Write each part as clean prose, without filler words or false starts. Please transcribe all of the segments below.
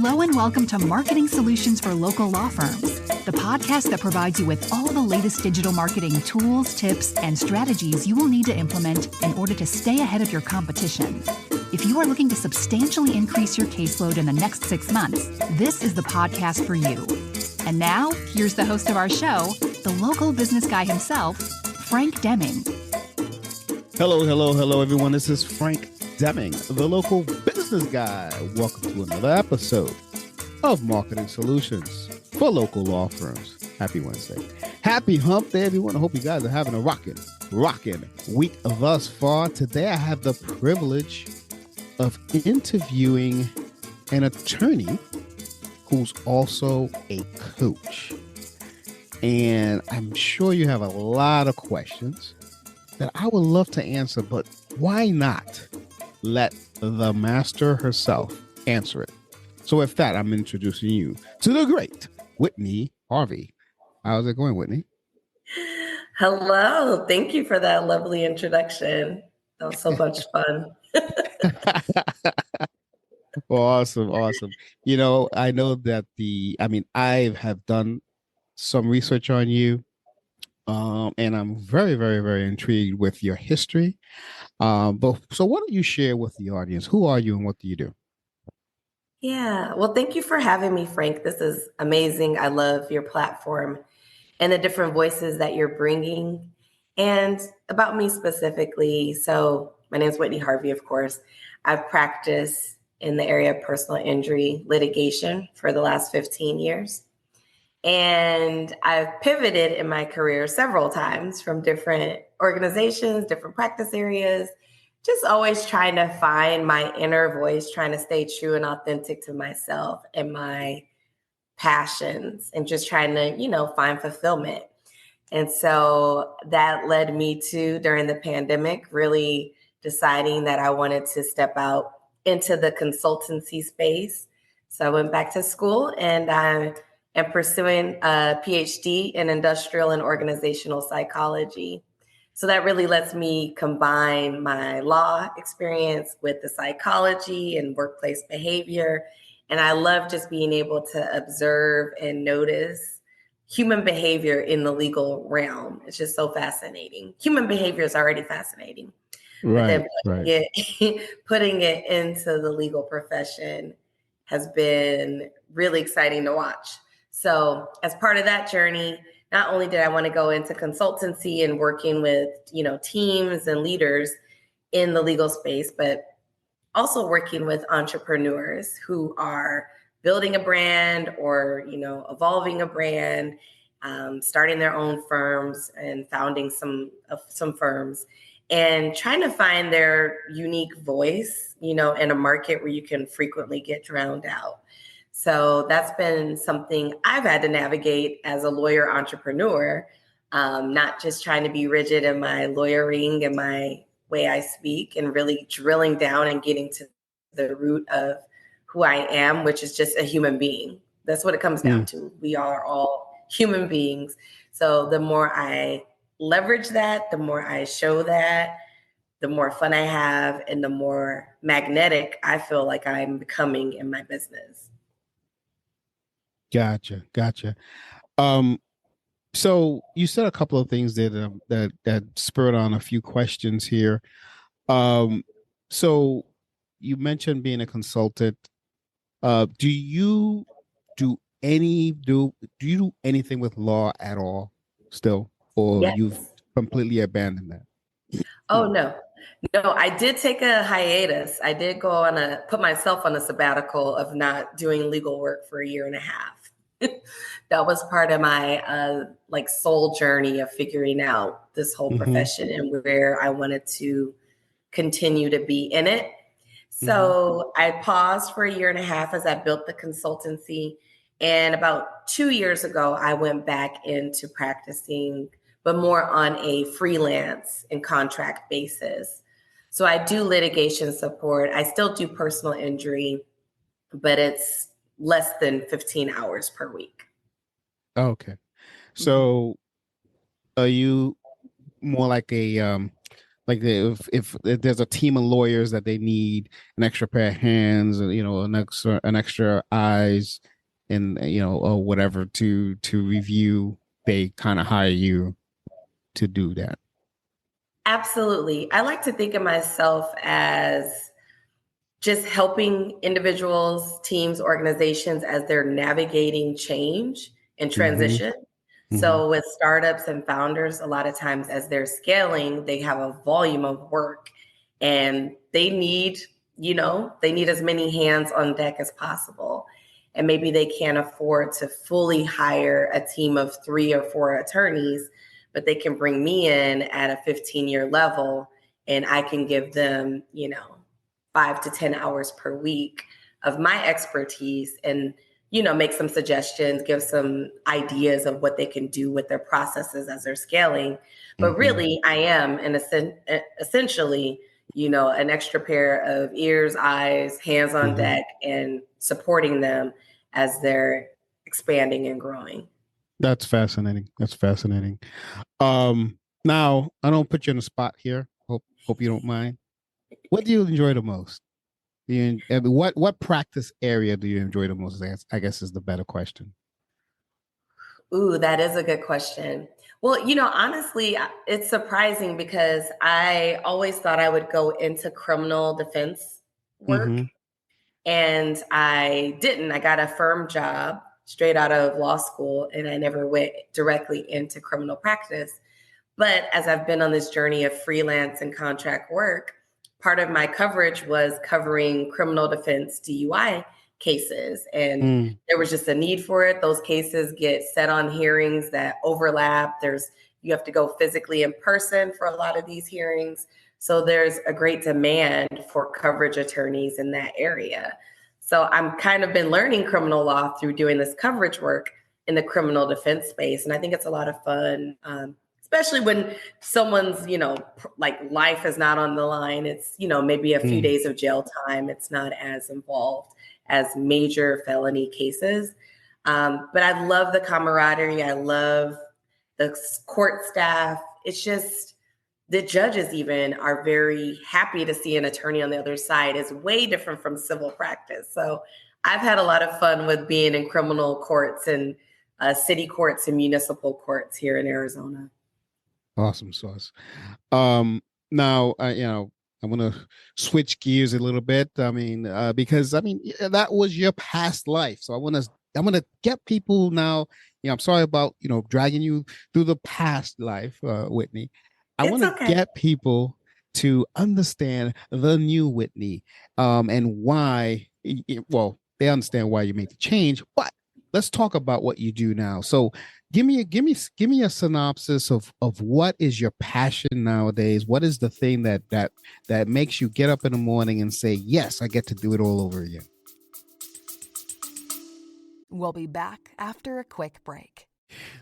Hello and welcome to Marketing Solutions for Local Law Firms, the podcast that provides you with all the latest digital marketing tools, tips, and strategies you will need to implement in order to stay ahead of your competition. If you are looking to substantially increase your caseload in the next 6 months, this is the podcast for you. And now, here's the host of our show, the local business guy himself, Frank Deming. Hello, everyone. This is Frank Deming, the local business guy. Welcome to another episode of Marketing Solutions for Local Law Firms. Happy Wednesday. Happy hump day, everyone. I hope you guys are having a rocking week thus far. Today, I have the privilege of interviewing an attorney who's also a coach. And I'm sure you have a lot of questions that I would love to answer, but why not let the master herself answer it? So with that, I'm introducing you to the great Whitney Harvey. How's it going, Whitney? Hello. Thank you for that lovely introduction. That was so much fun. Awesome. You know, I know that I have done some research on you. And I'm very intrigued with your history. So why don't you share with the audience, who are you and what do you do? Yeah. Well, thank you for having me, Frank. This is amazing. I love your platform and the different voices that you're bringing. And about me specifically, so my name is Whitney Harvey, of course. I've practiced in the area of personal injury litigation for the last 15 years. And I've pivoted in my career several times from different organizations, different practice areas, just always trying to find my inner voice, trying to stay true and authentic to myself and my passions and just trying to, find fulfillment. And so that led me to, during the pandemic, really deciding that I wanted to step out into the consultancy space. So I went back to school and I am pursuing a Ph.D. in industrial and organizational psychology. So that really lets me combine my law experience with the psychology and workplace behavior. And I love just being able to observe and notice human behavior in the legal realm. It's just so fascinating. Human behavior is already fascinating. Right. Putting it into the legal profession has been really exciting to watch. So as part of that journey, not only did I want to go into consultancy and working with, teams and leaders in the legal space, but also working with entrepreneurs who are building a brand or, evolving a brand, starting their own firms and founding some firms and trying to find their unique voice, in a market where you can frequently get drowned out. So that's been something I've had to navigate as a lawyer entrepreneur, not just trying to be rigid in my lawyering and my way I speak and really drilling down and getting to the root of who I am, which is just a human being. That's what it comes down to. We are all human beings. So the more I leverage that, the more I show that, the more fun I have and the more magnetic I feel like I'm becoming in my business. Gotcha. So you said a couple of things that spurred on a few questions here. So you mentioned being a consultant. Do you do anything with law at all still, or Yes. you've completely abandoned that? Oh, no, I did take a hiatus. I did put myself on a sabbatical of not doing legal work for a year and a half. That was part of my soul journey of figuring out this whole profession and where I wanted to continue to be in it. So I paused for a year and a half as I built the consultancy. And about 2 years ago, I went back into practicing, but more on a freelance and contract basis. So I do litigation support. I still do personal injury, but it's less than 15 hours per week. Okay. So are you more like a Like if there's a team of lawyers that they need an extra pair of hands, an extra eyes, and or whatever to review, they kind of hire you to do that. Absolutely. I like to think of myself as just helping individuals, teams, organizations as they're navigating change and Mm-hmm. transition. Mm-hmm. So, with startups and founders, a lot of times as they're scaling, they have a volume of work and they need as many hands on deck as possible. And maybe they can't afford to fully hire a team of 3 or 4 attorneys, but they can bring me in at a 15-year level and I can give them, 5 to 10 hours per week of my expertise and, make some suggestions, give some ideas of what they can do with their processes as they're scaling. But Mm-hmm. really, I am essentially, an extra pair of ears, eyes, hands on Mm-hmm. deck and supporting them as they're expanding and growing. That's fascinating. That's fascinating. Now I don't put you on the spot here. Hope you don't mind. What do you enjoy the most? What practice area do you enjoy the most? I guess is the better question. Ooh, that is a good question. Well, honestly, it's surprising because I always thought I would go into criminal defense work, Mm-hmm. and I didn't. I got a firm job straight out of law school, and I never went directly into criminal practice. But as I've been on this journey of freelance and contract work, part of my coverage was covering criminal defense DUI cases. And Mm. there was just a need for it. Those cases get set on hearings that overlap. You have to go physically in person for a lot of these hearings. So there's a great demand for coverage attorneys in that area. So I'm kind of been learning criminal law through doing this coverage work in the criminal defense space. And I think it's a lot of fun. Especially when someone's, like life is not on the line. It's, maybe a few Mm. days of jail time. It's not as involved as major felony cases. But I love the camaraderie. I love the court staff. It's just the judges even are very happy to see an attorney on the other side. Is way different from civil practice. So I've had a lot of fun with being in criminal courts and city courts and municipal courts here in Arizona. Awesome sauce. Now, I want to switch gears a little bit. I mean, because that was your past life. So I want to get people now. I'm sorry about dragging you through the past life, Whitney. I want It's to okay. get people to understand the new Whitney, and why. Well, they understand why you made the change, but let's talk about what you do now. So give me a synopsis of what is your passion nowadays. What is the thing that makes you get up in the morning and say, yes, I get to do it all over again. We'll be back after a quick break.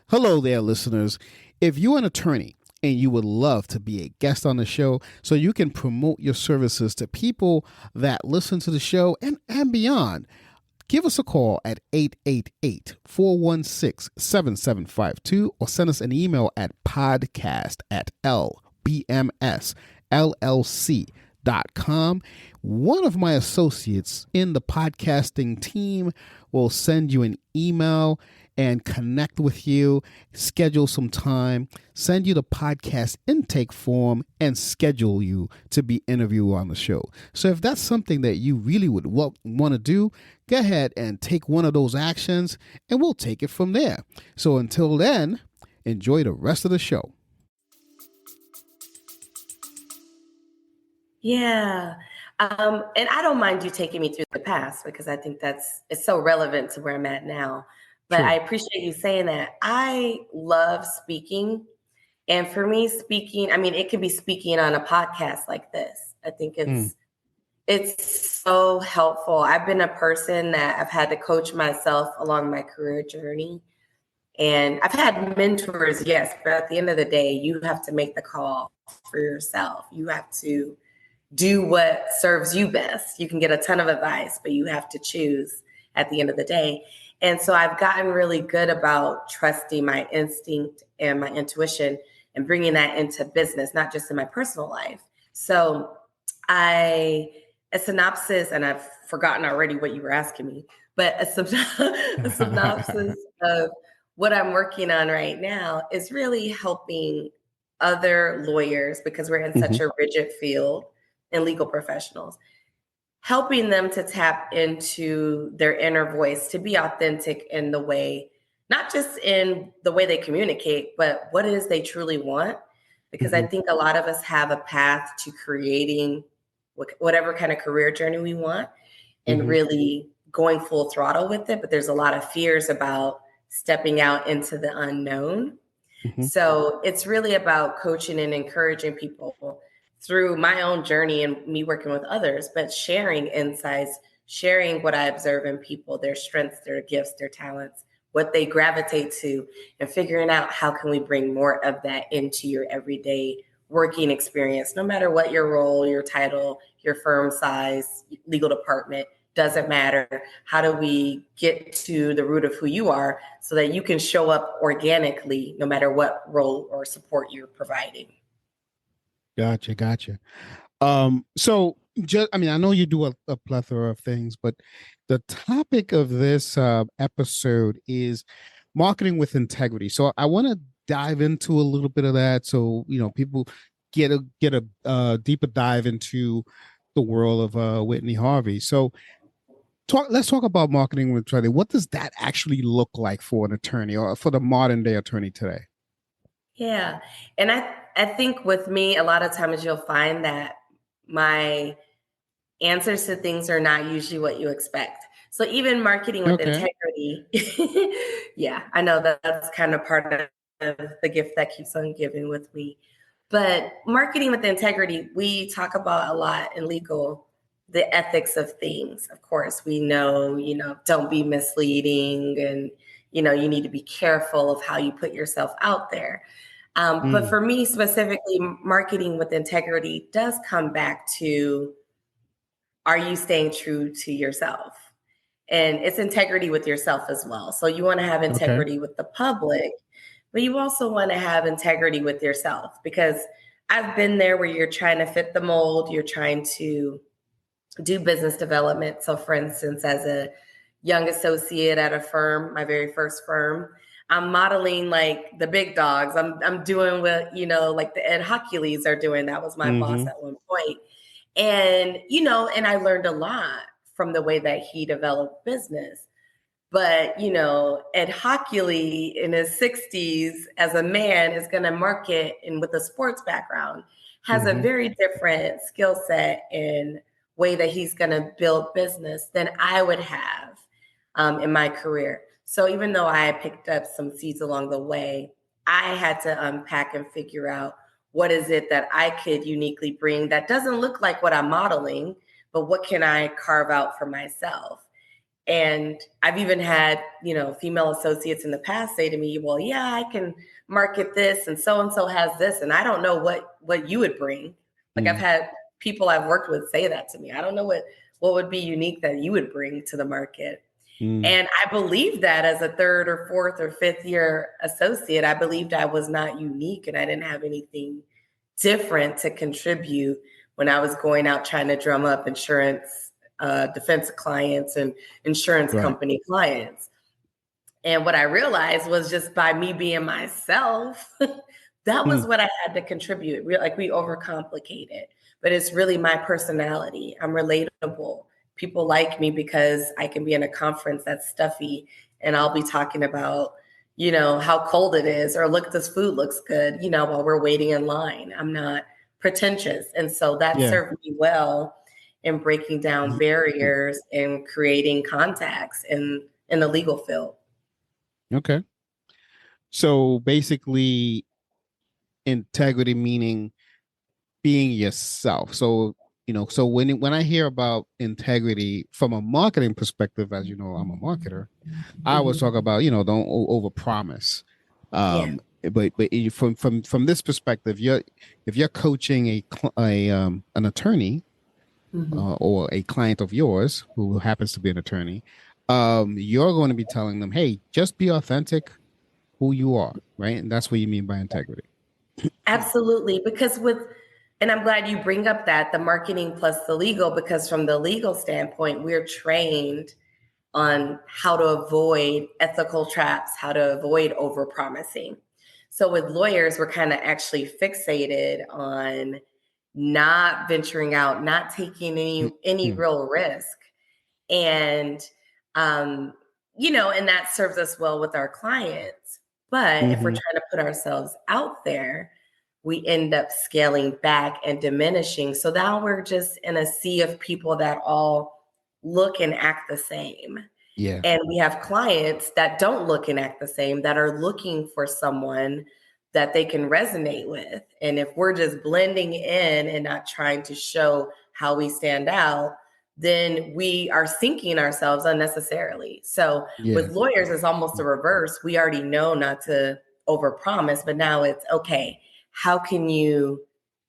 Hello there, listeners. If you're an attorney and you would love to be a guest on the show so you can promote your services to people that listen to the show and beyond, give us a call at 888-416-7752 or send us an email at podcast@lbmsllc.com. One of my associates in the podcasting team will send you an email and connect with you, schedule some time, send you the podcast intake form, and schedule you to be interviewed on the show. So if that's something that you really would want to do, go ahead and take one of those actions, and we'll take it from there. So until then, enjoy the rest of the show. Yeah. And I don't mind you taking me through the past because I think it's so relevant to where I'm at now. But Sure. I appreciate you saying that. I love speaking. And for me, speaking, it could be speaking on a podcast like this. I think Mm. it's so helpful. I've been a person that I've had to coach myself along my career journey. And I've had mentors, yes, but at the end of the day, you have to make the call for yourself. You have to do what serves you best. You can get a ton of advice, but you have to choose at the end of the day. And so I've gotten really good about trusting my instinct and my intuition and bringing that into business, not just in my personal life. So a synopsis, and I've forgotten already what you were asking me, but a synopsis of what I'm working on right now is really helping other lawyers, because we're in such a rigid field and legal professionals, helping them to tap into their inner voice, to be authentic in the way, not just in the way they communicate, but what it is they truly want. Because I think a lot of us have a path to creating whatever kind of career journey we want and really going full throttle with it. But there's a lot of fears about stepping out into the unknown. So it's really about coaching and encouraging people through my own journey and me working with others, but sharing insights, sharing what I observe in people, their strengths, their gifts, their talents, what they gravitate to, and figuring out how can we bring more of that into your everyday working experience, no matter what your role, your title, your firm size, legal department, doesn't matter. How do we get to the root of who you are so that you can show up organically, no matter what role or support you're providing? Gotcha. So just, I mean, I know you do a plethora of things, but the topic of this episode is marketing with integrity. So I want to dive into a little bit of that, so people get a deeper dive into the world of Whitney Harvey. So let's talk about marketing with integrity. What does that actually look like for an attorney, or for the modern day attorney today? Yeah. And I think with me, a lot of times you'll find that my answers to things are not usually what you expect. So even marketing with integrity, yeah, I know that's kind of part of the gift that keeps on giving with me. But marketing with integrity, we talk about a lot in legal, the ethics of things. Of course, we know, don't be misleading, and, you need to be careful of how you put yourself out there. But for me specifically, marketing with integrity does come back to, are you staying true to yourself? And it's integrity with yourself as well. So you want to have integrity with the public, but you also want to have integrity with yourself, because I've been there where you're trying to fit the mold, you're trying to do business development. So for instance, as a young associate at a firm, my very first firm, I'm modeling like the big dogs. I'm doing what, like the Ed Hercules are doing. That was my boss at one point. And, and I learned a lot from the way that he developed business. But, Ed Hercules in his 60s as a man is going to market, and with a sports background, has a very different skill set and way that he's going to build business than I would have in my career. So even though I picked up some seeds along the way, I had to unpack and figure out, what is it that I could uniquely bring that doesn't look like what I'm modeling, but what can I carve out for myself? And I've even had, female associates in the past say to me, well, yeah, I can market this, and so has this, and I don't know what you would bring. Like I've had people I've worked with say that to me. I don't know what would be unique that you would bring to the market. And I believed that as a third or fourth or fifth year associate, I believed I was not unique and I didn't have anything different to contribute when I was going out trying to drum up insurance defense clients and insurance company clients. And what I realized was, just by me being myself, that was what I had to contribute. Like, we overcomplicate it, but it's really my personality. I'm relatable. People like me because I can be in a conference that's stuffy and I'll be talking about, how cold it is, or look, this food looks good, while we're waiting in line. I'm not pretentious. And so that served me well in breaking down barriers and creating contacts in the legal field. Okay. So basically, integrity meaning being yourself. So, so when I hear about integrity from a marketing perspective, as you know, I'm a marketer, I always talk about, don't overpromise. But from this perspective, if you're coaching an attorney or a client of yours who happens to be an attorney, you're going to be telling them, hey, just be authentic, who you are, right? And that's what you mean by integrity. Absolutely. Because and I'm glad you bring up that the marketing plus the legal, because from the legal standpoint, we're trained on how to avoid ethical traps, how to avoid overpromising. So with lawyers, we're kind of actually fixated on not venturing out, not taking any real risk. And and that serves us well with our clients. But if we're trying to put ourselves out there, we end up scaling back and diminishing. So now we're just in a sea of people that all look and act the same. Yeah. And we have clients that don't look and act the same, that are looking for someone that they can resonate with. And if we're just blending in and not trying to show how we stand out, then we are sinking ourselves unnecessarily. So Yeah. with lawyers, it's almost the reverse. We already know not to overpromise, but now it's okay. How can you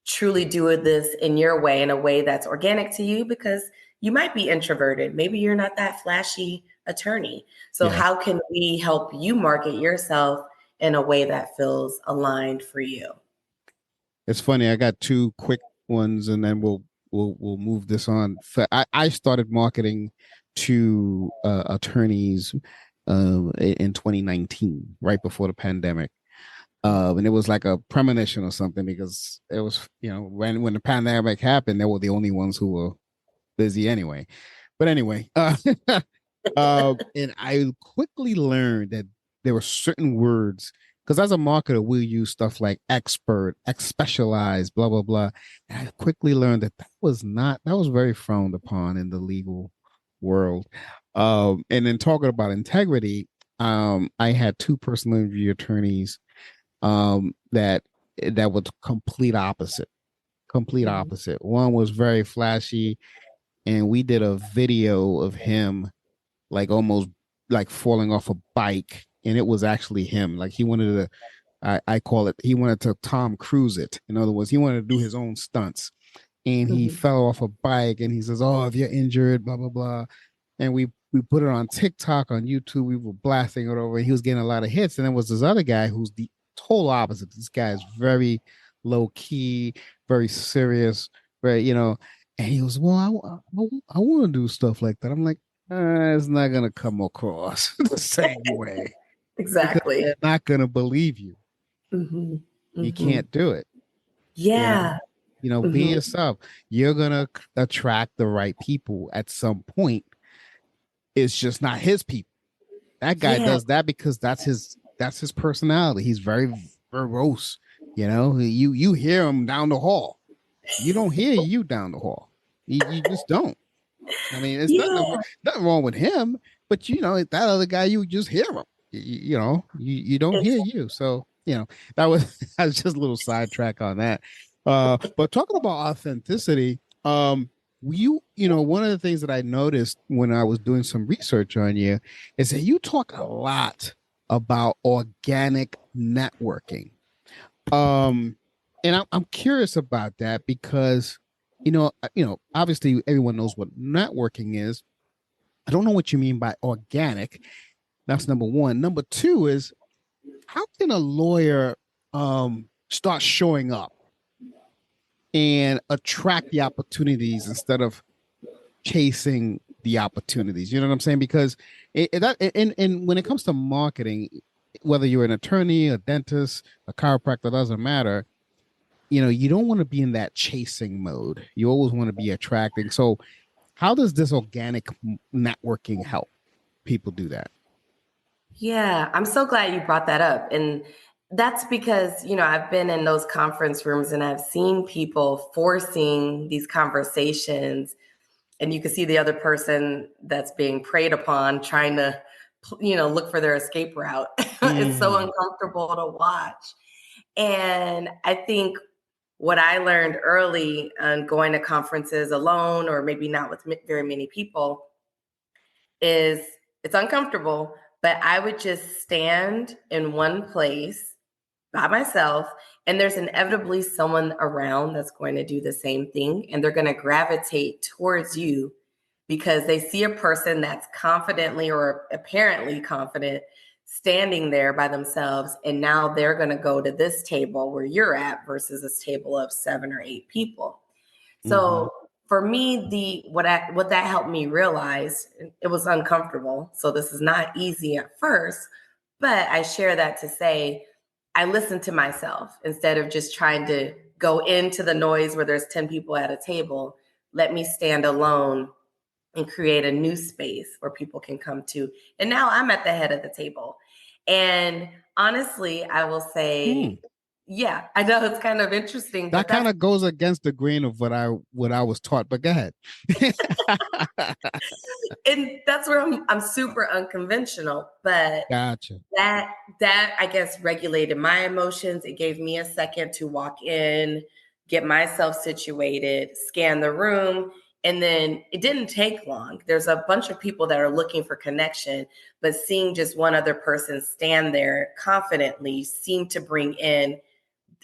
truly do this in your way, in a way that's organic to you? Because you might be introverted. Maybe you're not that flashy attorney. So Yeah. how can we help you market yourself in a way that feels aligned for you? It's funny. I got two quick ones, and then we'll move this on. I started marketing to attorneys in 2019, right before the pandemic. And it was like a premonition or something, because it was, when the pandemic happened, they were the only ones who were busy anyway. But anyway, and I quickly learned that there were certain words, because as a marketer, we'll use stuff like expert, specialized, blah, blah, blah. And I quickly learned that was very frowned upon in the legal world. And then talking about integrity, I had two personal injury attorneys that was complete opposite. One was very flashy, and we did a video of him like almost like falling off a bike, and it was actually him. Like he wanted to, I call it, he wanted to Tom Cruise it. In other words, he wanted to do his own stunts, and he fell off a bike, and he says, "Oh, if you're injured, blah blah blah," and we put it on TikTok, on YouTube. We were blasting it over. He was getting a lot of hits, and there was this other guy who's the total opposite. This guy is very low key, very serious, very, and he was, well, I want to do stuff like that. I'm like, it's not going to come across the same way. Exactly. They're not going to believe you. You can't do it. Yeah. Be yourself. You're going to attract the right people at some point. It's just not his people. That guy does that because that's his personality. He's very verbose. You hear him down the hall. You don't hear you down the hall. You just don't. I mean, it's nothing wrong with him, but that other guy, you just hear him. You don't hear you. So that was just a little sidetrack on that. But talking about authenticity, one of the things that I noticed when I was doing some research on you is that you talk a lot about organic networking. And I'm curious about that because, obviously everyone knows what networking is. I don't know what you mean by organic. That's number one. Number two is, how can a lawyer start showing up and attract the opportunities instead of chasing the opportunities? You know what I'm saying? Because and when it comes to marketing, whether you're an attorney, a dentist, a chiropractor, doesn't matter. You don't want to be in that chasing mode. You always want to be attracting. So how does this organic networking help people do that? Yeah, I'm so glad you brought that up. And that's because, I've been in those conference rooms and I've seen people forcing these conversations, and you can see the other person that's being preyed upon trying to, look for their escape route. It's so uncomfortable to watch. And I think what I learned early on going to conferences alone, or maybe not with very many people, is it's uncomfortable, but I would just stand in one place by myself, and there's inevitably someone around that's going to do the same thing, and they're going to gravitate towards you because they see a person that's confidently or apparently confident standing there by themselves, and now they're going to go to this table where you're at versus this table of 7 or 8 people. So for me, what that helped me realize, it was uncomfortable. So this is not easy at first, but I share that to say I listen to myself instead of just trying to go into the noise where there's 10 people at a table. Let me stand alone and create a new space where people can come to. And now I'm at the head of the table. And honestly, I will say, yeah, I know it's kind of interesting. That kind of goes against the grain of what I was taught, but go ahead. And that's where I'm super unconventional, but gotcha. That I guess regulated my emotions. It gave me a second to walk in, get myself situated, scan the room. And then it didn't take long. There's a bunch of people that are looking for connection, but seeing just one other person stand there confidently seemed to bring in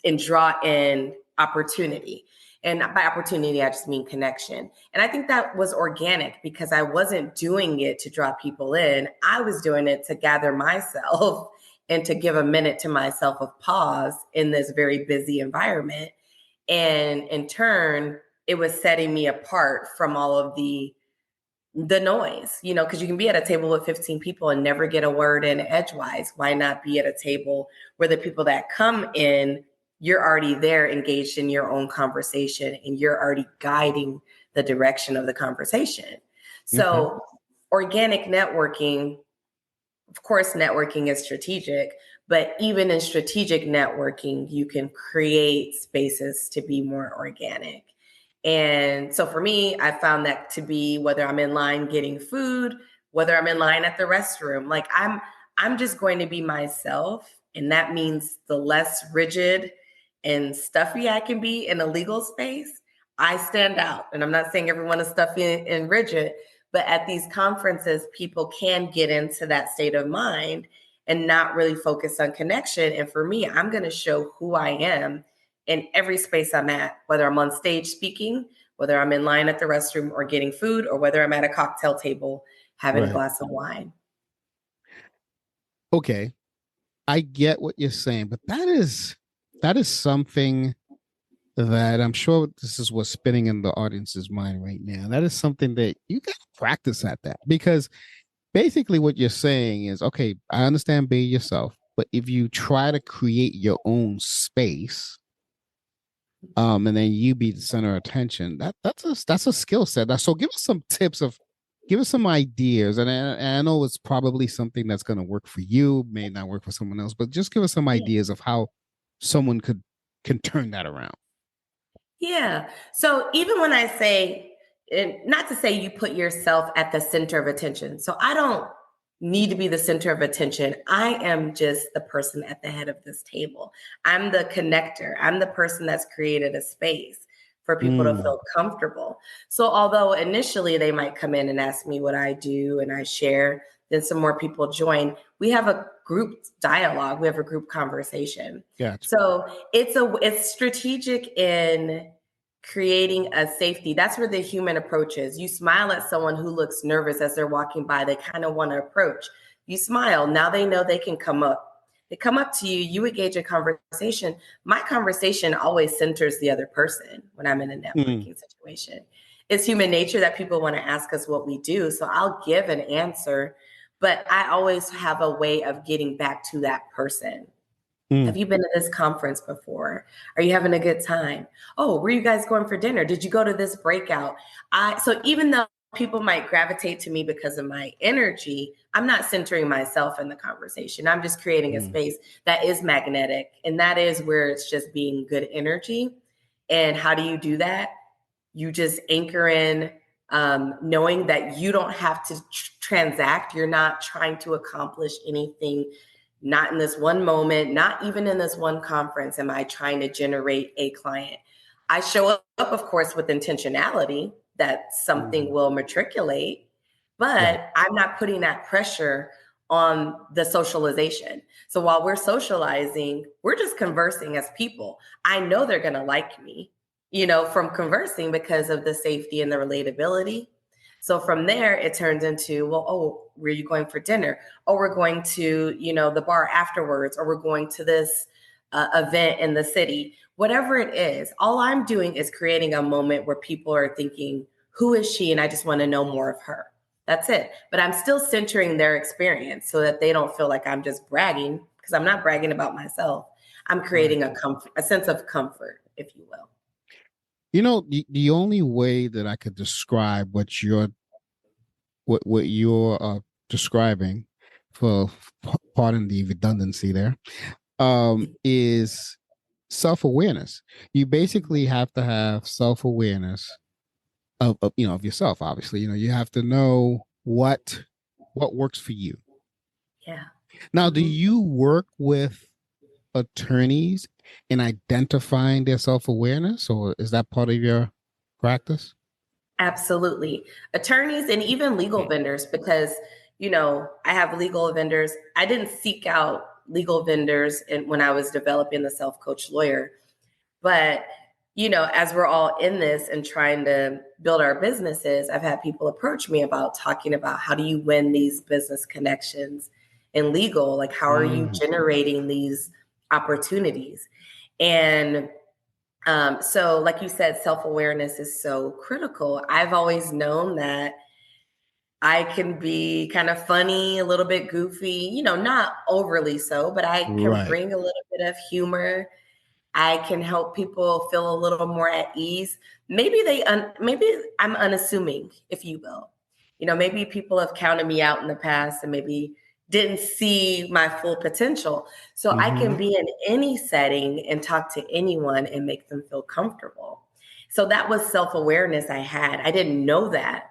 and draw in opportunity. And by opportunity, I just mean connection. And I think that was organic because I wasn't doing it to draw people in. I was doing it to gather myself and to give a minute to myself of pause in this very busy environment. And in turn, it was setting me apart from all of the noise, because you can be at a table with 15 people and never get a word in edgewise. Why not be at a table where the people that come in, you're already there engaged in your own conversation and you're already guiding the direction of the conversation. So organic networking, of course, networking is strategic, but even in strategic networking, you can create spaces to be more organic. And so for me, I found that to be whether I'm in line getting food, whether I'm in line at the restroom, like I'm just going to be myself. And that means the less rigid and stuffy I can be in a legal space, I stand out. And I'm not saying everyone is stuffy and rigid, but at these conferences, people can get into that state of mind and not really focus on connection. And for me, I'm going to show who I am in every space I'm at, whether I'm on stage speaking, whether I'm in line at the restroom or getting food, or whether I'm at a cocktail table having a glass of wine. Okay. I get what you're saying, but that is something that I'm sure this is what's spinning in the audience's mind right now. That is something that you got to practice at that, because basically what you're saying is, okay, I understand be yourself, but if you try to create your own space, and then you be the center of attention, that's a skill set. So give us some tips give us some ideas. And I know it's probably something that's going to work for you, may not work for someone else, but just give us some ideas of how someone can turn that around. Yeah. So even when I say, not to say you put yourself at the center of attention. So I don't need to be the center of attention. I am just the person at the head of this table. I'm the connector. I'm the person that's created a space for people to feel comfortable. So although initially they might come in and ask me what I do and I share, then some more people join. We have a group dialogue. We have a group conversation. Gotcha. So it's strategic in creating a safety. That's where the human approach is. You smile at someone who looks nervous as they're walking by. They kind of want to approach. You smile. Now they know they can come up. They come up to you. You engage in conversation. My conversation always centers the other person when I'm in a networking situation. It's human nature that people want to ask us what we do. So I'll give an answer, but I always have a way of getting back to that person. Have you been to this conference before? Are you having a good time? Oh, where are you guys going for dinner? Did you go to this breakout? So even though people might gravitate to me because of my energy, I'm not centering myself in the conversation. I'm just creating a space that is magnetic. And that is where it's just being good energy. And how do you do that? You just anchor in knowing that you don't have to transact. You're not trying to accomplish anything. Not in this one moment, not even in this one conference am I trying to generate a client. I show up, of course, with intentionality that something will matriculate, but I'm not putting that pressure on the socialization. So while we're socializing, we're just conversing as people. I know they're going to like me, from conversing because of the safety and the relatability. So from there, it turns into, well, oh, where are you going for dinner? Oh, we're going to, the bar afterwards, or we're going to this event in the city. Whatever it is, all I'm doing is creating a moment where people are thinking, who is she? And I just want to know more of her. That's it. But I'm still centering their experience so that they don't feel like I'm just bragging, because I'm not bragging about myself. I'm creating a sense of comfort, if you will. The only way that I could describe what you're describing, for pardon the redundancy there, is self-awareness. You basically have to have self-awareness of yourself. Obviously, you have to know what works for you. Yeah. Now, do you work with attorneys in identifying their self-awareness, or is that part of your practice? Absolutely. Attorneys and even legal vendors, because, I have legal vendors. I didn't seek out legal vendors when I was developing the self-coach lawyer. But, as we're all in this and trying to build our businesses, I've had people approach me about talking about, how do you win these business connections in legal? Like, how are you generating these opportunities? And so like you said, self-awareness is so critical. I've always known that I can be kind of funny, a little bit goofy, not overly so, but I can Right. bring a little bit of humor. I can help people feel a little more at ease. Maybe maybe I'm unassuming, if you will. Maybe people have counted me out in the past and maybe didn't see my full potential. So I can be in any setting and talk to anyone and make them feel comfortable. So that was self-awareness I had. I didn't know that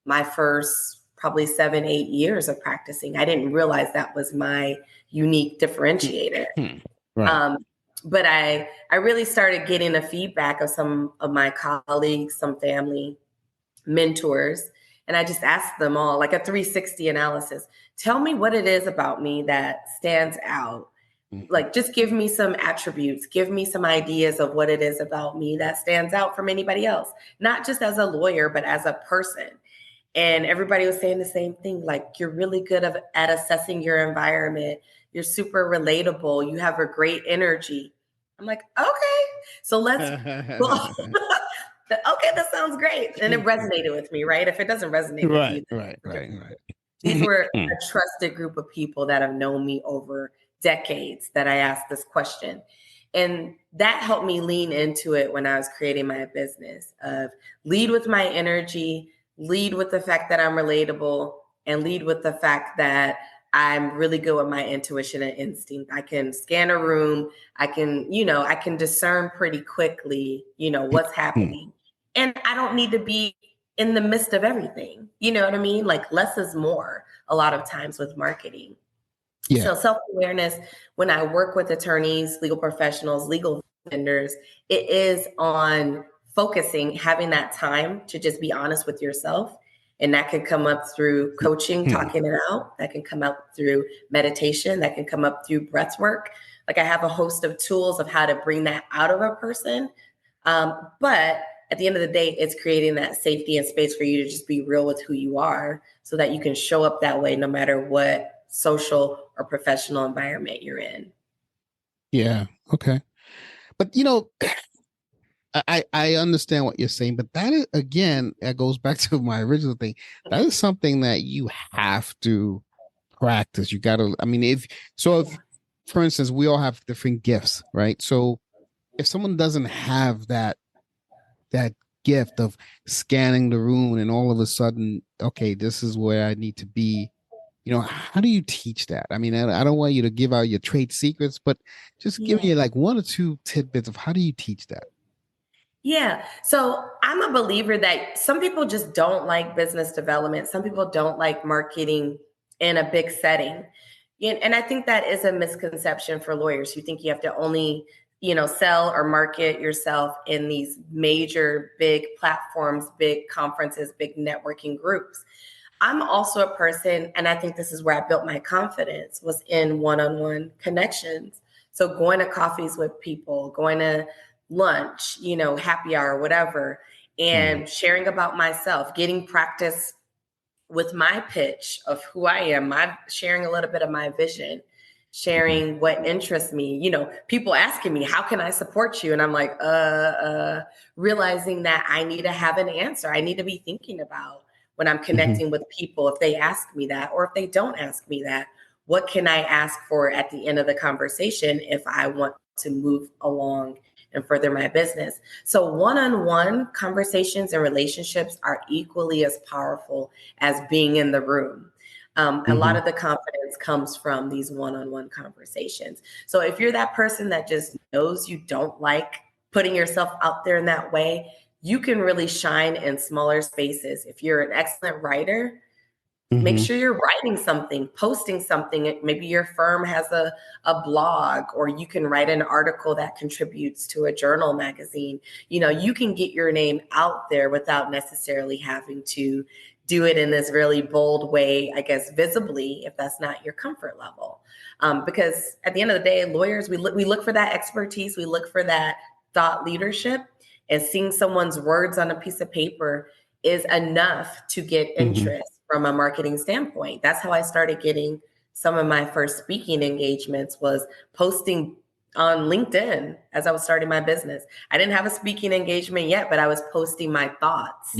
my first probably 7-8 years of practicing. I didn't realize that was my unique differentiator. Right. But I really started getting a feedback of some of my colleagues, some family, mentors, and I just asked them all, like a 360 analysis. Tell me what it is about me that stands out. Like, just give me some attributes, give me some ideas of what it is about me that stands out from anybody else, not just as a lawyer, but as a person. And everybody was saying the same thing, like, you're really good at assessing your environment. You're super relatable. You have a great energy. I'm like, okay, so let's well, okay, that sounds great. And it resonated with me, right? If it doesn't resonate with you, Right. these were a trusted group of people that have known me over decades that I asked this question. And that helped me lean into it when I was creating my business of lead with my energy, lead with the fact that I'm relatable, and lead with the fact that I'm really good with my intuition and instinct. I can scan a room. I can discern pretty quickly, what's happening. And I don't need to be in the midst of everything. You know what I mean? Like, less is more a lot of times with marketing. Yeah. So self-awareness, when I work with attorneys, legal professionals, legal vendors, it is on focusing, having that time to just be honest with yourself. And that can come up through coaching, talking it out. That can come up through meditation. That can come up through breath work. Like, I have a host of tools of how to bring that out of a person. But at the end of the day, it's creating that safety and space for you to just be real with who you are so that you can show up that way no matter what social or professional environment you're in. Yeah. Okay. But I understand what you're saying, but that is, again, that goes back to my original thing. That is something that you have to practice. You got to, I mean, if, for instance, we all have different gifts, right? So if someone doesn't have that gift of scanning the room and all of a sudden, okay, this is where I need to be, how do you teach that? I mean, I don't want you to give out your trade secrets, but just give me like one or two tidbits of how do you teach that? Yeah. So I'm a believer that some people just don't like business development. Some people don't like marketing in a big setting. And I think that is a misconception for lawyers. You think you have to only, sell or market yourself in these major, big platforms, big conferences, big networking groups. I'm also a person, and I think this is where I built my confidence, was in one-on-one connections. So going to coffees with people, going to lunch, happy hour, whatever. and sharing about myself, getting practice with my pitch of who I am, sharing a little bit of my vision, sharing what interests me. People asking me, how can I support you? And I'm like, realizing that I need to have an answer. I need to be thinking about when I'm connecting with people, if they ask me that, or if they don't ask me that, what can I ask for at the end of the conversation if I want to move along and further my business? So one-on-one conversations and relationships are equally as powerful as being in the room. A lot of the confidence comes from these one-on-one conversations. So if you're that person that just knows you don't like putting yourself out there in that way, you can really shine in smaller spaces. If you're an excellent writer, make sure you're writing something, posting something. Maybe your firm has a blog, or you can write an article that contributes to a journal magazine. You can get your name out there without necessarily having to do it in this really bold way, I guess, visibly, if that's not your comfort level. Because at the end of the day, lawyers, we look for that expertise. We look for that thought leadership, and seeing someone's words on a piece of paper is enough to get interest from a marketing standpoint. That's how I started getting some of my first speaking engagements, was posting on LinkedIn as I was starting my business. I didn't have a speaking engagement yet, but I was posting my thoughts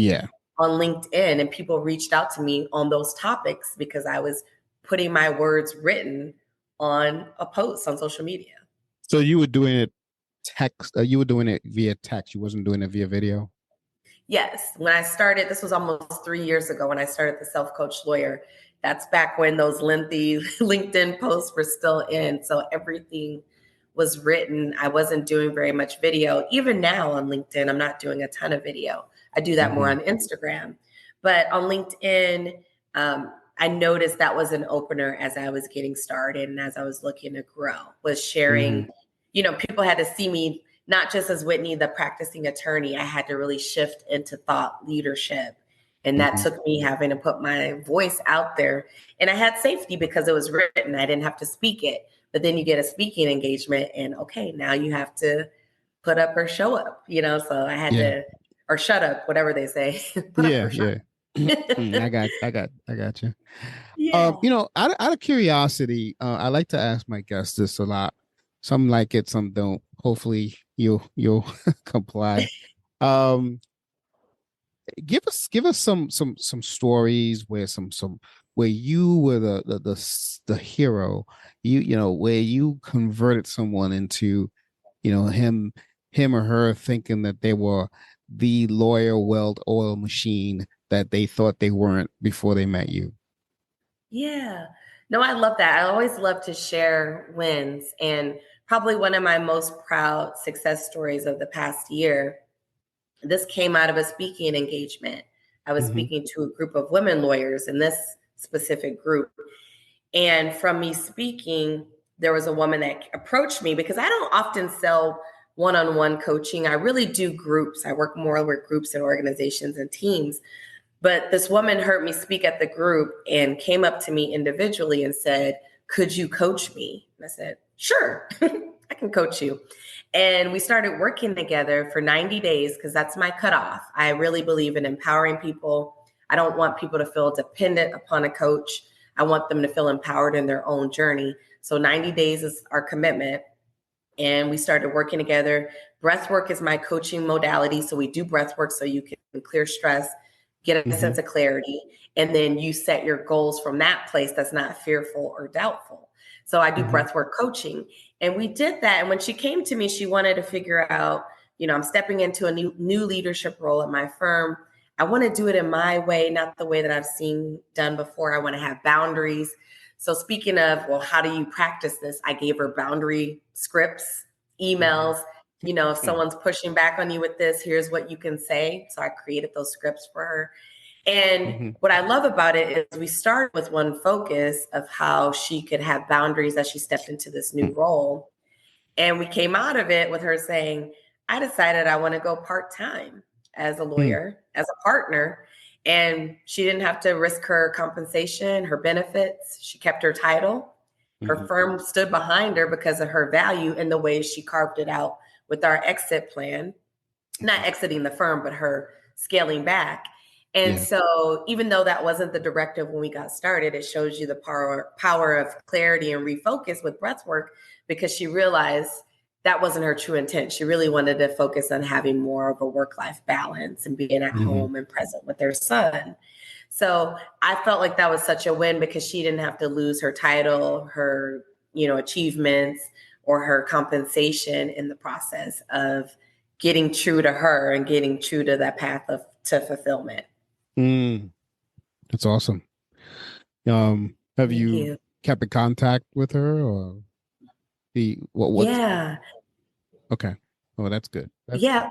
on LinkedIn, and people reached out to me on those topics because I was putting my words written on a post on social media. So you were doing it you were doing it via text. You wasn't doing it via video? Yes. When I started, this was almost 3 years ago when I started the Self-Coach Lawyer. That's back when those lengthy LinkedIn posts were still in. So everything was written. I wasn't doing very much video. Even now on LinkedIn, I'm not doing a ton of video. I do that more on Instagram. But on LinkedIn, I noticed that was an opener as I was getting started and as I was looking to grow, was sharing, people had to see me not just as Whitney, the practicing attorney. I had to really shift into thought leadership. And that took me having to put my voice out there. And I had safety because it was written. I didn't have to speak it. But then you get a speaking engagement and okay, now you have to put up or show up, so I had to, or shut up, whatever they say. Put up or shut up. I got you. Yeah. Out of curiosity, I like to ask my guests this a lot. Some like it, some don't. Hopefully you'll comply. Give us some stories where where you were the hero, where you converted someone into, him or her thinking that they were the lawyer well-oiled machine that they thought they weren't before they met you. Yeah. No, I love that. I always love to share wins. And probably one of my most proud success stories of the past year, this came out of a speaking engagement. I was speaking to a group of women lawyers in this specific group. And from me speaking, there was a woman that approached me because I don't often sell one-on-one coaching. I really do groups. I work more with groups and organizations and teams. But this woman heard me speak at the group and came up to me individually and said, "Could you coach me?" And I said, "Sure, I can coach you." And we started working together for 90 days because that's my cutoff. I really believe in empowering people. I don't want people to feel dependent upon a coach. I want them to feel empowered in their own journey. So 90 days is our commitment. And we started working together. Breath work is my coaching modality. So we do breath work so you can clear stress, get a sense of clarity, and then you set your goals from that place that's not fearful or doubtful. So I do breathwork coaching. And we did that. And when she came to me, she wanted to figure out, I'm stepping into a new leadership role at my firm. I want to do it in my way, not the way that I've seen done before. I want to have boundaries. So speaking of, well, how do you practice this? I gave her boundary scripts, emails. If someone's pushing back on you with this, here's what you can say. So I created those scripts for her. And what I love about it is we started with one focus of how she could have boundaries as she stepped into this new role. And we came out of it with her saying, I decided I want to go part-time as a lawyer, as a partner. And she didn't have to risk her compensation, her benefits. She kept her title. Her firm stood behind her because of her value and the way she carved it out with our exit plan. Not exiting the firm, but her scaling back. And Yeah. so even though that wasn't the directive when we got started, it shows you the power of clarity and refocus with breath work, because she realized that wasn't her true intent. She really wanted to focus on having more of a work-life balance and being at home and present with their son. So I felt like that was such a win, because she didn't have to lose her title, her, achievements, or her compensation in the process of getting true to her and getting true to that path to fulfillment. That's awesome. Have Thank you you. kept in contact with her, or what's Yeah. okay? Oh, that's good. Yeah.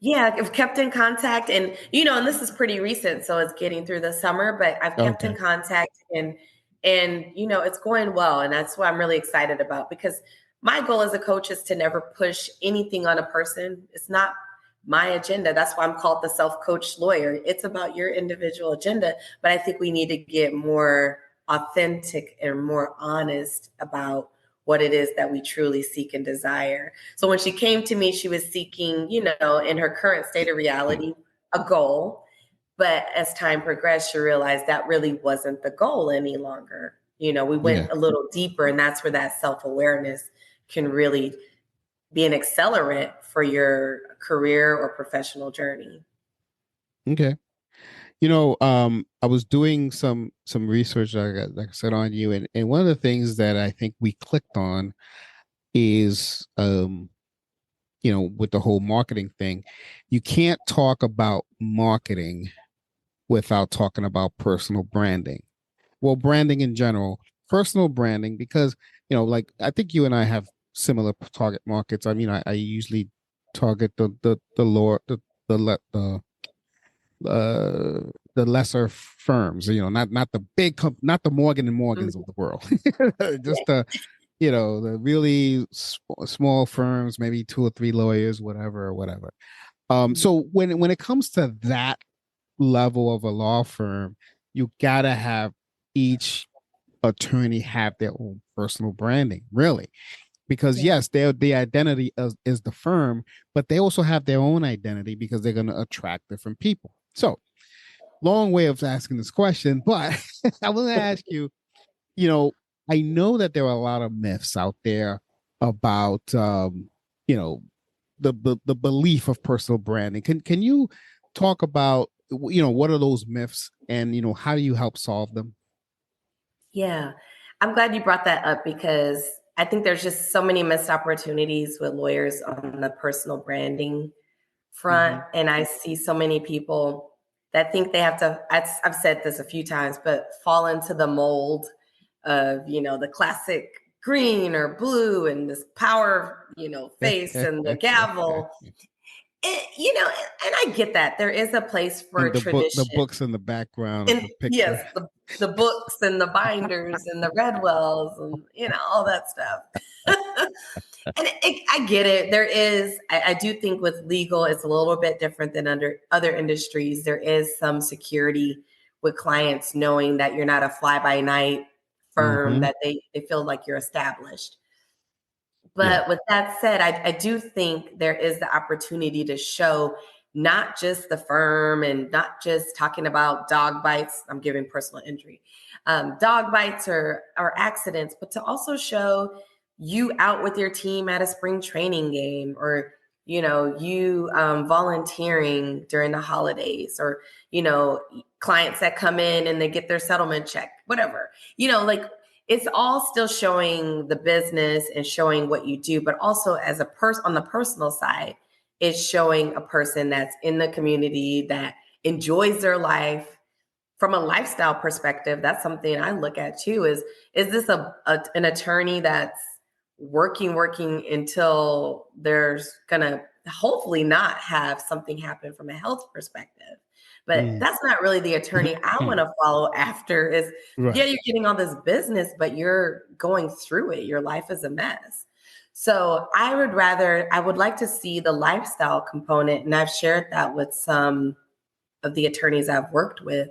Yeah, I've kept in contact, and this is pretty recent, so it's getting through the summer, but I've kept in Okay. contact, and it's going well, and that's what I'm really excited about, because my goal as a coach is to never push anything on a person. It's not my agenda. That's why I'm called the self-coach lawyer. It's about your individual agenda, but I think we need to get more authentic and more honest about what it is that we truly seek and desire. So when she came to me, she was seeking, in her current state of reality, a goal. But as time progressed, she realized that really wasn't the goal any longer. We went a little deeper, and that's where that self-awareness can really be an accelerant for your career or professional journey. Okay. I was doing some research, like I said, on you, and one of the things that I think we clicked on is, with the whole marketing thing, you can't talk about marketing without talking about personal branding. Well, branding in general, personal branding, because, like I think you and I have similar target markets. I mean, I usually target the lower, the lesser firms, not the big not the Morgan and Morgans of the world, just the really small firms, maybe 2 or 3 lawyers, whatever. So when it comes to that level of a law firm, you gotta have each attorney have their own personal branding, really, because yes, the identity is the firm, but they also have their own identity because they're going to attract different people. So long way of asking this question, but I want to ask you, I know that there are a lot of myths out there about, the belief of personal branding. Can you talk about, what are those myths, and, how do you help solve them? Yeah, I'm glad you brought that up, because I think there's just so many missed opportunities with lawyers on the personal branding front. And I see so many people that think they have to, I've said this a few times, but fall into the mold of, the classic green or blue and this power, face and the gavel. And I get that there is a place for And the tradition. books in the background of And the picture. yes, the books and the binders and the Redwells and all that stuff. And I get it. There is, I do think with legal, it's a little bit different than under other industries. There is some security with clients knowing that you're not a fly-by-night firm, that they feel like you're established. But with that said, I do think there is the opportunity to show not just the firm and not just talking about dog bites. I'm giving personal injury, dog bites or accidents, but to also show you out with your team at a spring training game, or you volunteering during the holidays, or clients that come in and they get their settlement check, whatever, like. It's all still showing the business and showing what you do, but also as a person on the personal side, it's showing a person that's in the community that enjoys their life from a lifestyle perspective. That's something I look at too. Is this an attorney that's working until there's gonna hopefully not have something happen from a health perspective? But that's not really the attorney I want to follow after. Is Right. Yeah, you're getting all this business, but you're going through it. Your life is a mess. So I would like to see the lifestyle component. And I've shared that with some of the attorneys I've worked with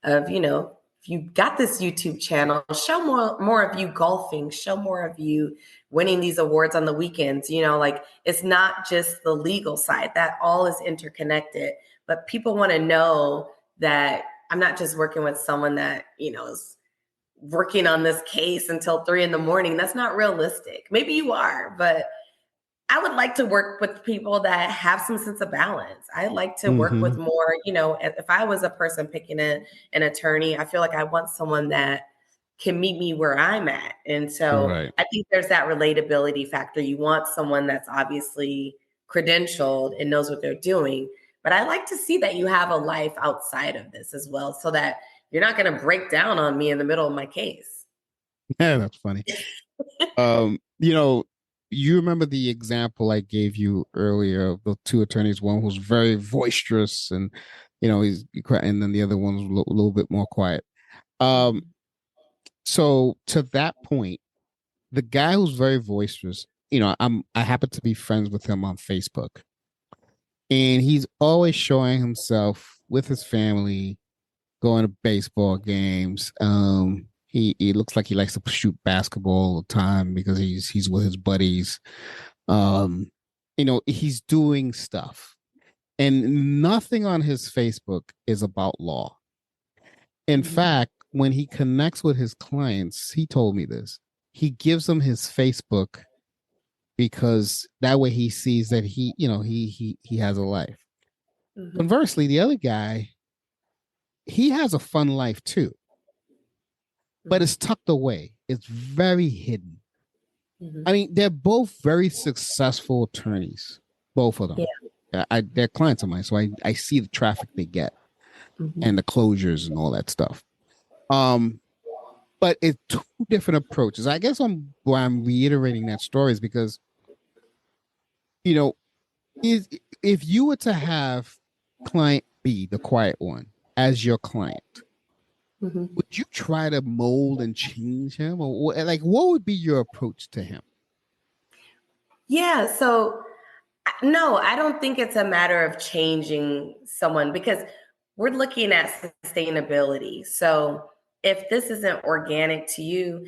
of, if you got this YouTube channel, show more of you golfing, show more of you winning these awards on the weekends. Like, it's not just the legal side, that all is interconnected. but people want to know that I'm not just working with someone that, is working on this case until 3 a.m. That's not realistic. Maybe you are, but I would like to work with people that have some sense of balance. I like to work with more, if I was a person picking an attorney, I feel like I want someone that can meet me where I'm at. And so I think there's that relatability factor. You want someone that's obviously credentialed and knows what they're doing. But I like to see that you have a life outside of this as well, so that you're not going to break down on me in the middle of my case. Yeah, that's funny. You remember the example I gave you earlier of the two attorneys, one who's very boisterous and, and then the other one was a little bit more quiet. So to that point, the guy who's very boisterous, I happen to be friends with him on Facebook, and he's always showing himself with his family, going to baseball games. He looks like he likes to shoot basketball all the time because he's with his buddies. He's doing stuff, and nothing on his Facebook is about law. In fact, when he connects with his clients, he told me this. He gives them his Facebook because that way he sees that he has a life. Conversely, the other guy, he has a fun life too, but it's tucked away. It's very hidden. I mean, they're both very successful attorneys, both of them. Yeah. They're clients of mine, so I see the traffic they get and the closures and all that stuff. But it's two different approaches. I guess why I'm reiterating that story is because, if you were to have client B, the quiet one, as your client, would you try to mold and change him, or what would be your approach to him? Yeah. So no, I don't think it's a matter of changing someone, because we're looking at sustainability. So if this isn't organic to you,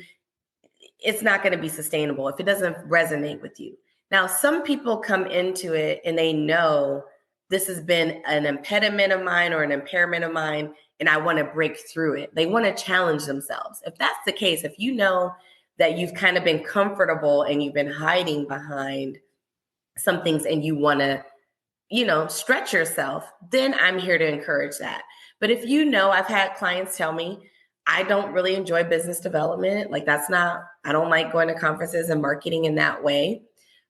it's not going to be sustainable if it doesn't resonate with you. Now, some people come into it and they know this has been an impediment of mine or an impairment of mine, and I want to break through it. They want to challenge themselves. If that's the case, if you know that you've kind of been comfortable and you've been hiding behind some things and you want to, stretch yourself, then I'm here to encourage that. But if I've had clients tell me, I don't really enjoy business development. I don't like going to conferences and marketing in that way.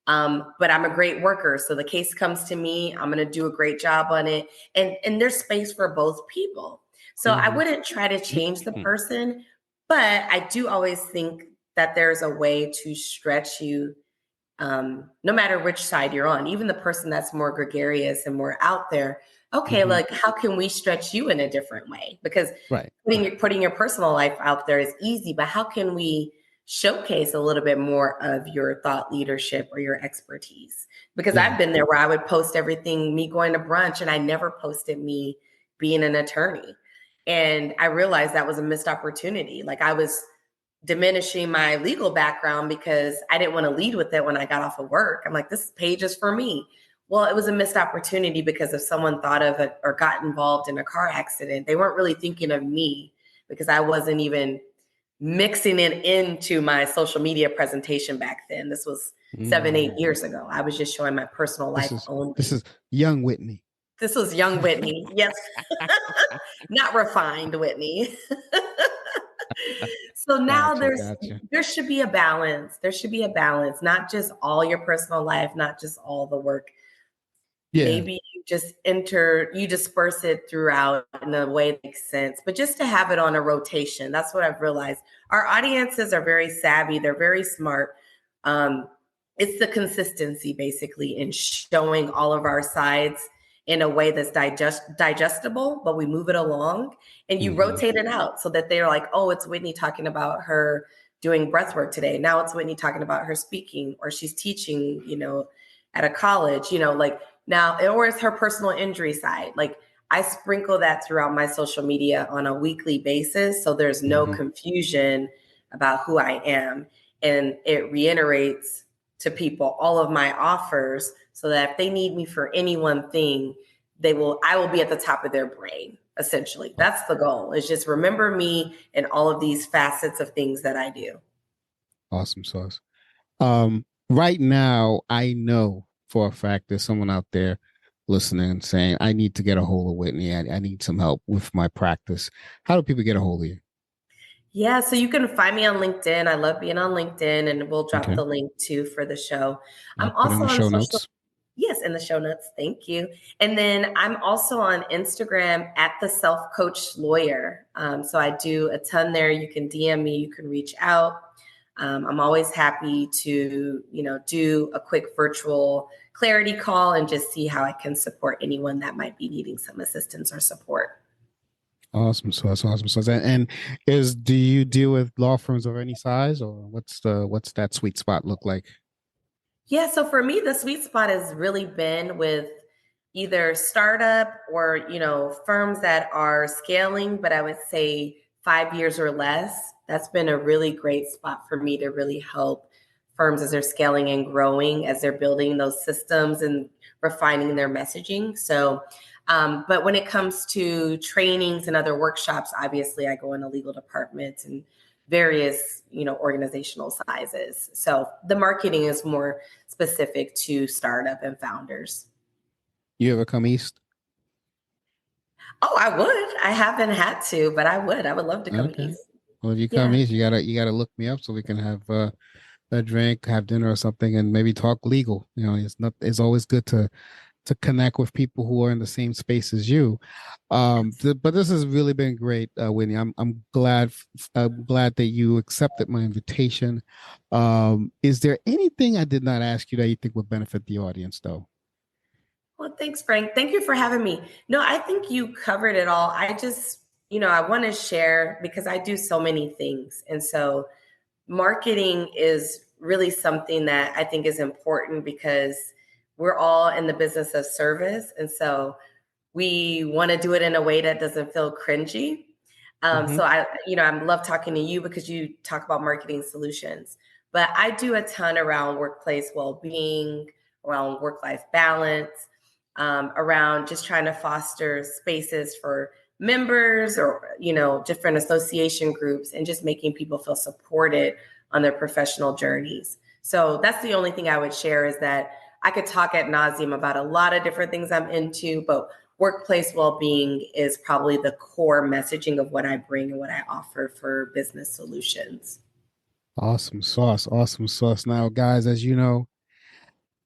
But I'm a great worker. So the case comes to me, I'm going to do a great job on it. And there's space for both people. So I wouldn't try to change the person, but I do always think that there's a way to stretch you, no matter which side you're on, even the person that's more gregarious and more out there. Okay, how can we stretch you in a different way? Because putting your personal life out there is easy, but how can we showcase a little bit more of your thought leadership or your expertise? Because I've been there where I would post everything, me going to brunch, and I never posted me being an attorney. And I realized that was a missed opportunity. I was diminishing my legal background because I didn't want to lead with it when I got off of work. I'm like, this page is for me. Well, it was a missed opportunity because if someone thought of it or got involved in a car accident, they weren't really thinking of me because I wasn't even mixing it into my social media presentation back then. This was 7-8 years ago. I was just showing my personal life only. This is young Whitney. This was young Whitney. Yes. Not refined Whitney. So now there should be a balance. There should be a balance, not just all your personal life, not just all the work. Yeah. Maybe you disperse it throughout in a way that makes sense, but just to have it on a rotation. That's what I've realized. Our audiences are very savvy. They're very smart. It's the consistency basically in showing all of our sides in a way that's digestible, but we move it along and you rotate it out so that they're like, oh, it's Whitney talking about her doing breath work today. Now it's Whitney talking about her speaking, or she's teaching, at a college, now, or it's her personal injury side. I sprinkle that throughout my social media on a weekly basis. So there's no confusion about who I am. And it reiterates to people all of my offers so that if they need me for any one thing, I will be at the top of their brain. Essentially, that's the goal, is just remember me and all of these facets of things that I do. Awesome sauce. Right now, I know for a fact there's someone out there listening and saying, I need to get a hold of Whitney. I need some help with my practice. How do people get a hold of you? Yeah, so you can find me on LinkedIn. I love being on LinkedIn, and we'll drop Okay. the link too for the show. I'll I'm put also in the on show social. notes. Yes, in the show notes. Thank you. And then I'm also on Instagram at the Self Coach Lawyer. So I do a ton there. You can DM me. You can reach out. I'm always happy to, do a quick virtual clarity call and just see how I can support anyone that might be needing some assistance or support. Awesome sauce. Awesome sauce. And do you deal with law firms of any size, or what's that sweet spot look like? Yeah, so for me, the sweet spot has really been with either startup or, firms that are scaling, but I would say 5 years or less. That's been a really great spot for me to really help firms as they're scaling and growing, as they're building those systems and refining their messaging. So, but when it comes to trainings and other workshops, obviously I go in a legal department and various, organizational sizes. So the marketing is more specific to startup and founders. You ever come east? Oh, I would. I haven't had to, but I would. I would love to come east. Well, if you come east, you gotta look me up so we can have a drink, have dinner or something, and maybe talk legal. It's always good to connect with people who are in the same space as you. But this has really been great, Whitney. I'm glad that you accepted my invitation. Is there anything I did not ask you that you think would benefit the audience, though? Well, thanks, Frank. Thank you for having me. No, I think you covered it all. I just, I want to share because I do so many things. And so marketing is really something that I think is important because we're all in the business of service. And so we want to do it in a way that doesn't feel cringy. So I love talking to you because you talk about marketing solutions, but I do a ton around workplace well-being, around work-life balance, around just trying to foster spaces for members or, different association groups and just making people feel supported on their professional journeys. So that's the only thing I would share is that I could talk ad nauseum about a lot of different things I'm into, but workplace well-being is probably the core messaging of what I bring and what I offer for business solutions. Awesome sauce. Awesome sauce. Now, guys, as you know,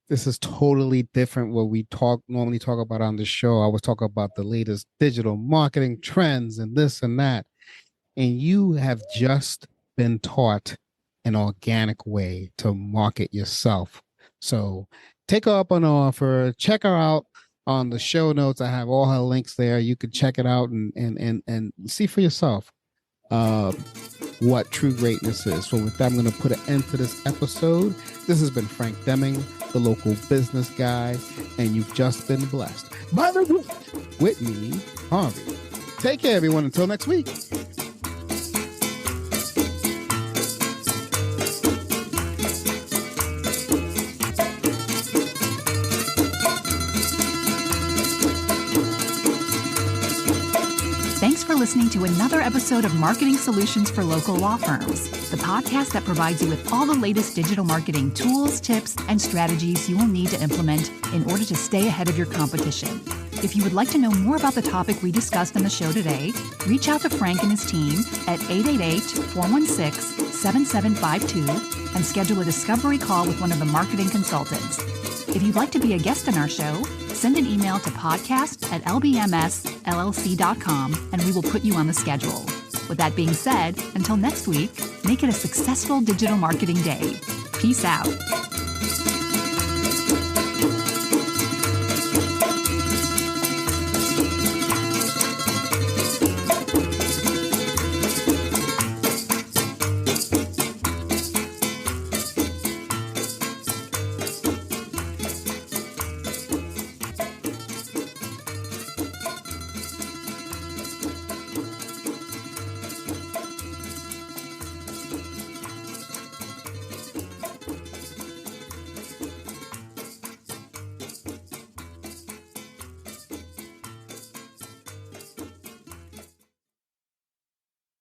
this is totally different what we normally talk about on the show. I was talking about the latest digital marketing trends and this and that. And you have just been taught an organic way to market yourself. So take her up on her offer. Check her out on the show notes. I have all her links there. You can check it out and see for yourself what true greatness is. So with that, I'm going to put an end to this episode. This has been Frank Deming, the local business guy, and you've just been blessed by the Whitney Harvey. Take care, everyone. Until next week. Thanks for listening to another episode of Marketing Solutions for Local Law Firms, the podcast that provides you with all the latest digital marketing tools, tips, and strategies you will need to implement in order to stay ahead of your competition. If you would like to know more about the topic we discussed on the show today, reach out to Frank and his team at 888-416-7752 and schedule a discovery call with one of the marketing consultants. If you'd like to be a guest on our show, send an email to podcast@lbmsllc.com and we will put you on the schedule. With that being said, until next week, make it a successful digital marketing day. Peace out.